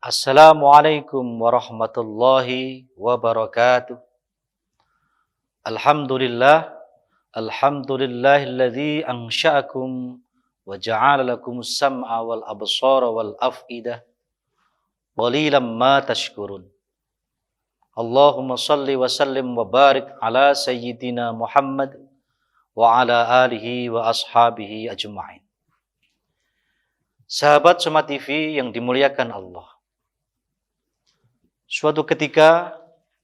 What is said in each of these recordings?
Assalamualaikum warahmatullahi wabarakatuh. Alhamdulillah, alhamdulillahilladzi ansha'akum wa ja'ala lakumus sam'a wal absara wal af'idah. Qalilan ma tashkurun. Allahumma salli wa sallim wa barik ala sayyidina Muhammad wa ala alihi wa ashabihi ajma'in. Sahabat Soma TV yang dimuliakan Allah. Suatu ketika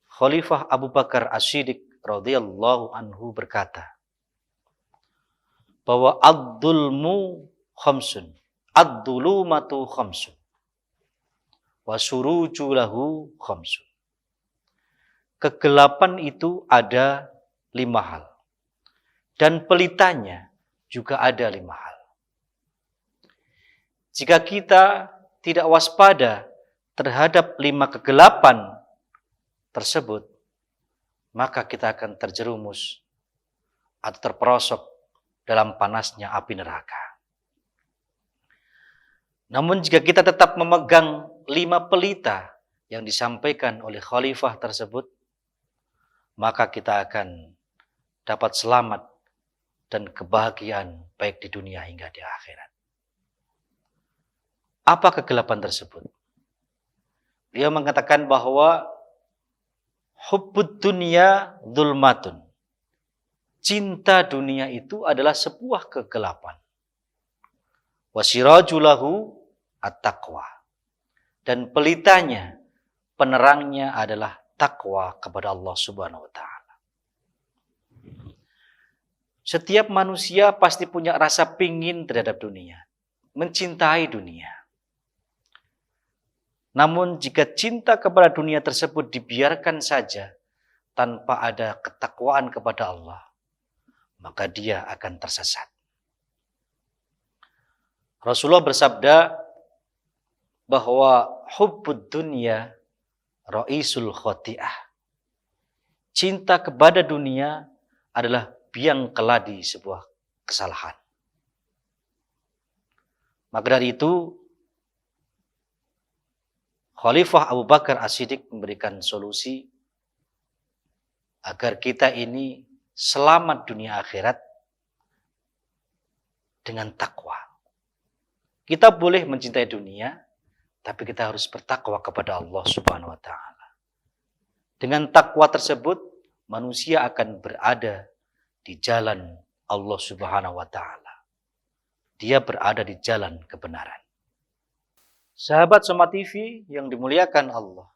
Khalifah Abu Bakar As-Siddiq radhiyallahu anhu berkata bahwa ad-dulmu khamsun, ad-dulumatu khamsun, wa suruju lahu khamsun. Kegelapan itu ada 5 hal. Dan pelitanya juga ada 5 hal. Jika kita tidak waspada terhadap 5 kegelapan tersebut, maka kita akan terjerumus atau terperosok dalam panasnya api neraka. Namun jika kita tetap memegang 5 pelita yang disampaikan oleh khalifah tersebut, maka kita akan dapat selamat dan kebahagiaan baik di dunia hingga di akhirat. Apa kegelapan tersebut? Dia mengatakan bahwa hubbud dunya dzulmatun. Cinta dunia itu adalah sebuah kegelapan. Wasirajulahu at-taqwa. Dan pelitanya, penerangnya adalah takwa kepada Allah Subhanahu wa taala. Setiap manusia pasti punya rasa pingin terhadap dunia, mencintai dunia. Namun jika cinta kepada dunia tersebut dibiarkan saja tanpa ada ketakwaan kepada Allah, maka dia akan tersesat. Rasulullah bersabda bahwa hubbud dunya ra'isul khoti'ah. Cinta kepada dunia adalah biang keladi sebuah kesalahan. Maka dari itu Khalifah Abu Bakar As-Siddiq memberikan solusi agar kita ini selamat dunia akhirat dengan takwa. Kita boleh mencintai dunia, tapi kita harus bertakwa kepada Allah Subhanahu wa taala. Dengan takwa tersebut, manusia akan berada di jalan Allah Subhanahu wa taala. Dia berada di jalan kebenaran. Sahabat Soma TV yang dimuliakan Allah.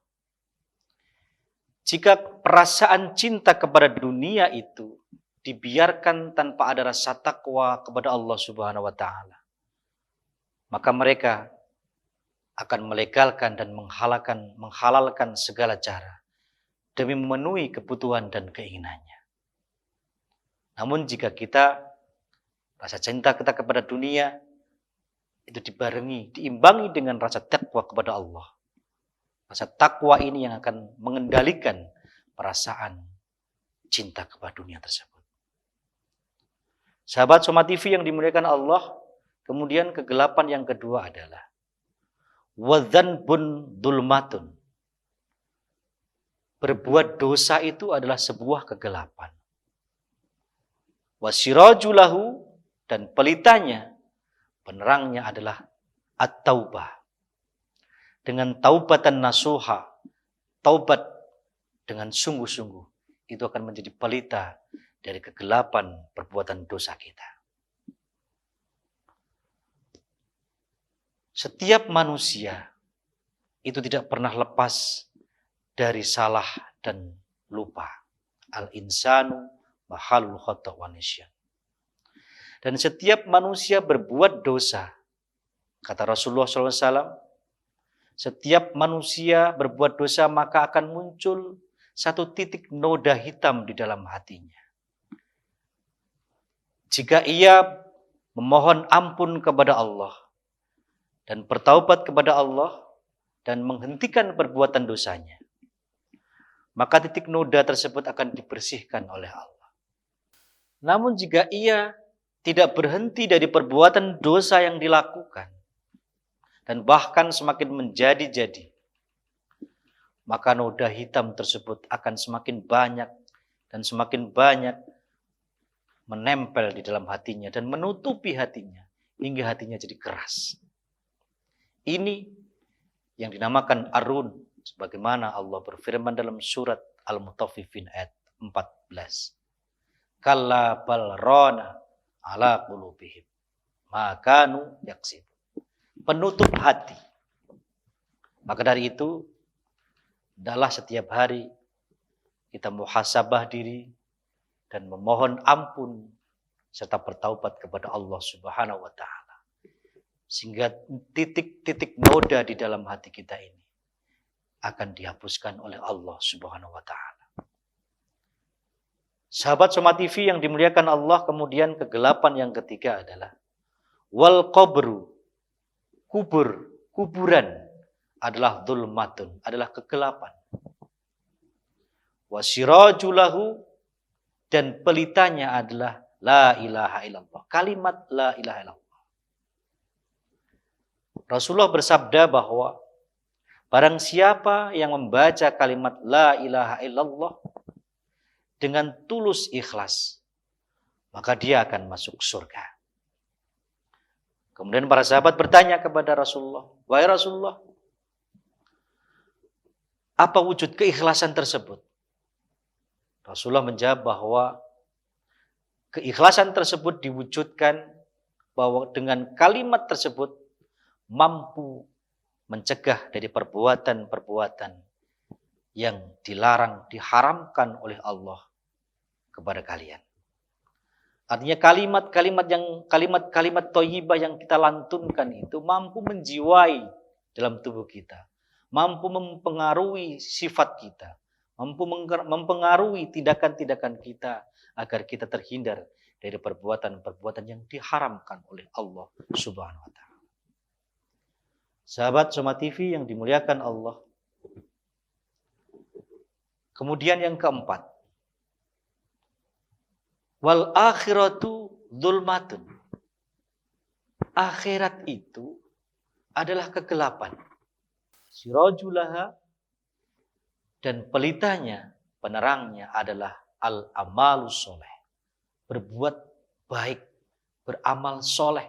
Jika perasaan cinta kepada dunia itu dibiarkan tanpa ada rasa takwa kepada Allah Subhanahu wa taala, maka mereka akan melegalkan dan menghalalkan segala cara demi memenuhi kebutuhan dan keinginannya. Namun jika rasa cinta kita kepada dunia itu diimbangi dengan rasa takwa kepada Allah. Rasa takwa ini yang akan mengendalikan perasaan cinta kepada dunia tersebut. Sahabat Soma TV yang dimuliakan Allah, kemudian kegelapan yang kedua adalah wadzanbun dzulmatun. Berbuat dosa itu adalah sebuah kegelapan. Wasirajulahu, dan pelitanya, penerangnya adalah at-taubah. Dengan taubatan nasuha, taubat dengan sungguh-sungguh, itu akan menjadi pelita dari kegelapan perbuatan dosa kita. Setiap manusia itu tidak pernah lepas dari salah dan lupa. Al-insanu mahalul khata' wa nisyan. Dan setiap manusia berbuat dosa. Kata Rasulullah SAW, setiap manusia berbuat dosa maka akan muncul satu titik noda hitam di dalam hatinya. Jika ia memohon ampun kepada Allah dan bertaubat kepada Allah dan menghentikan perbuatan dosanya, maka titik noda tersebut akan dibersihkan oleh Allah. Namun jika ia tidak berhenti dari perbuatan dosa yang dilakukan, dan bahkan semakin menjadi-jadi, maka noda hitam tersebut akan semakin banyak dan semakin banyak menempel di dalam hatinya dan menutupi hatinya hingga hatinya jadi keras. Ini yang dinamakan arun, sebagaimana Allah berfirman dalam surat Al-Mutaffifin ayat 14. Kalla bal rana ala qulubihim ma kanu yaksib. Penutup hati. Maka dari itu, adalah setiap hari kita muhasabah diri dan memohon ampun serta bertaubat kepada Allah Subhanahu wa taala. Sehingga titik-titik noda di dalam hati kita ini akan dihapuskan oleh Allah Subhanahu wa taala. Sahabat Soma TV yang dimuliakan Allah, kemudian kegelapan yang ketiga adalah wal qabru, kuburan adalah dzulmatun, adalah kegelapan. Wasirajulahu, dan pelitanya adalah la ilaha illallah. Kalimat la ilaha illallah. Rasulullah bersabda bahwa barang siapa yang membaca kalimat la ilaha illallah dengan tulus ikhlas, maka dia akan masuk surga. Kemudian para sahabat bertanya kepada Rasulullah, wahai Rasulullah, apa wujud keikhlasan tersebut? Rasulullah menjawab bahwa keikhlasan tersebut diwujudkan bahwa dengan kalimat tersebut mampu mencegah dari perbuatan-perbuatan yang dilarang, diharamkan oleh Allah kepada kalian. Artinya kalimat-kalimat thayyibah yang kita lantunkan itu mampu menjiwai dalam tubuh kita, mampu mempengaruhi sifat kita, mampu mempengaruhi tindakan-tindakan kita agar kita terhindar dari perbuatan-perbuatan yang diharamkan oleh Allah Subhanahu wa taala. Sahabat Soma TV yang dimuliakan Allah. Kemudian yang keempat, wal akhiratu dzulmatun. Akhirat itu adalah kegelapan. Sirajulaha, dan pelitanya, penerangnya adalah al-amalus soleh. Berbuat baik, beramal soleh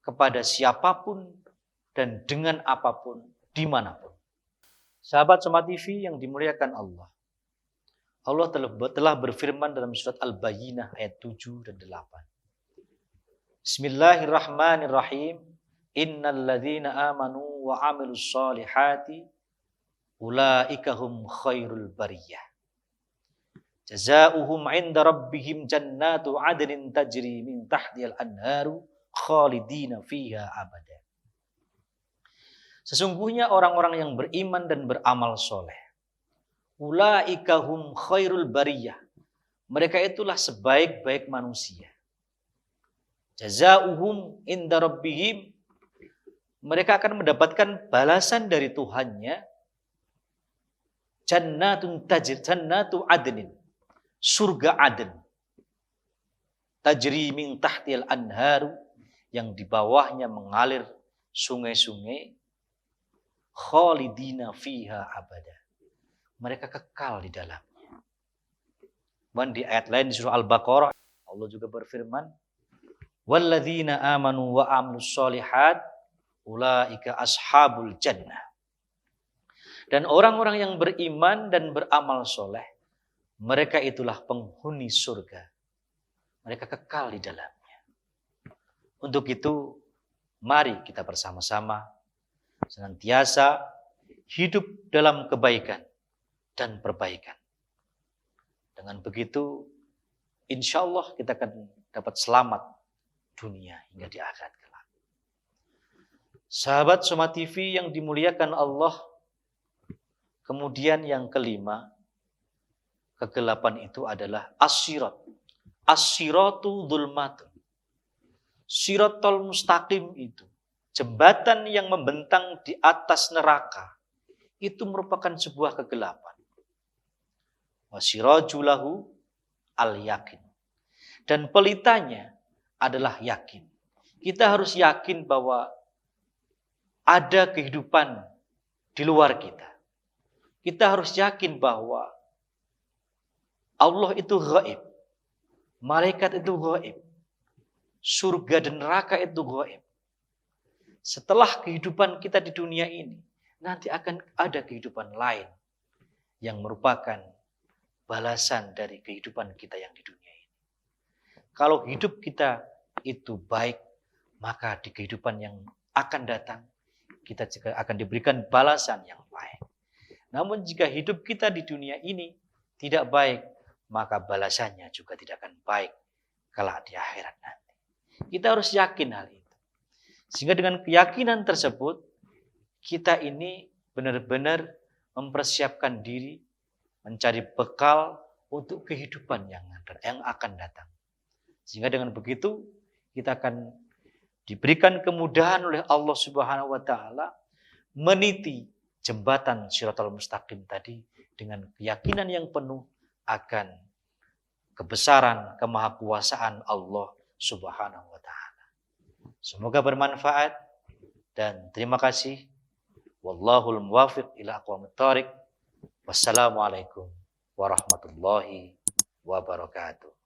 kepada siapapun dan dengan apapun, dimanapun. Sahabat Soma TV yang dimuliakan Allah. Allah telah berfirman dalam surat Al-Bayyinah ayat 7 dan 8. Bismillahirrahmanirrahim. Innal ladzina amanu wa 'amilus solihati ulaika hum khairul bariyah. Jazaohum 'inda rabbihim jannatu 'adnin tajri min tahtihal anharu khalidina fiha abada. Sesungguhnya orang-orang yang beriman dan beramal soleh, ulaika hum khairul bariyah, mereka itulah sebaik-baik manusia. Jazaohum 'inda rabbihim, mereka akan mendapatkan balasan dari Tuhannya. Jannatu adnin, surga Aden. Tajri min tahtil anharu, yang di bawahnya mengalir sungai-sungai. Khalidina fiha abada, mereka kekal di dalamnya. Dan di ayat lain di surah Al-Baqarah Allah juga berfirman, walladzina amanu wa amilus solihat ulaika ashabul jannah. Dan orang-orang yang beriman dan beramal soleh, mereka itulah penghuni surga. Mereka kekal di dalamnya. Untuk itu, mari kita bersama-sama senantiasa hidup dalam kebaikan dan perbaikan. Dengan begitu, insya Allah kita akan dapat selamat dunia hingga di akhirat kelak. Sahabat Soma TV yang dimuliakan Allah, kemudian yang kelima, kegelapan itu adalah as-sirat. As-siratu dzulmatun. Siratal mustaqim itu, jembatan yang membentang di atas neraka, itu merupakan sebuah kegelapan. Wasirajulahu al-yakin. Dan pelitanya adalah yakin. Kita harus yakin bahwa ada kehidupan di luar kita. Kita harus yakin bahwa Allah itu gaib. Malaikat itu gaib. Surga dan neraka itu gaib. Setelah kehidupan kita di dunia ini, nanti akan ada kehidupan lain yang merupakan balasan dari kehidupan kita yang di dunia ini. Kalau hidup kita itu baik, maka di kehidupan yang akan datang, kita juga akan diberikan balasan yang baik. Namun jika hidup kita di dunia ini tidak baik, maka balasannya juga tidak akan baik kelak di akhirat nanti. Kita harus yakin hal itu. Sehingga dengan keyakinan tersebut, kita ini benar-benar mempersiapkan diri, mencari bekal untuk kehidupan yang akan datang. Sehingga dengan begitu, kita akan diberikan kemudahan oleh Allah Subhanahu wa Ta'ala meniti jembatan Shiratal Mustaqim tadi dengan keyakinan yang penuh akan kebesaran, kemahakuasaan Allah Subhanahu wa Ta'ala. Semoga bermanfaat dan terima kasih. Wallahul muwafiq ila aqwamit thoriq. Wassalamualaikum warahmatullahi wabarakatuh.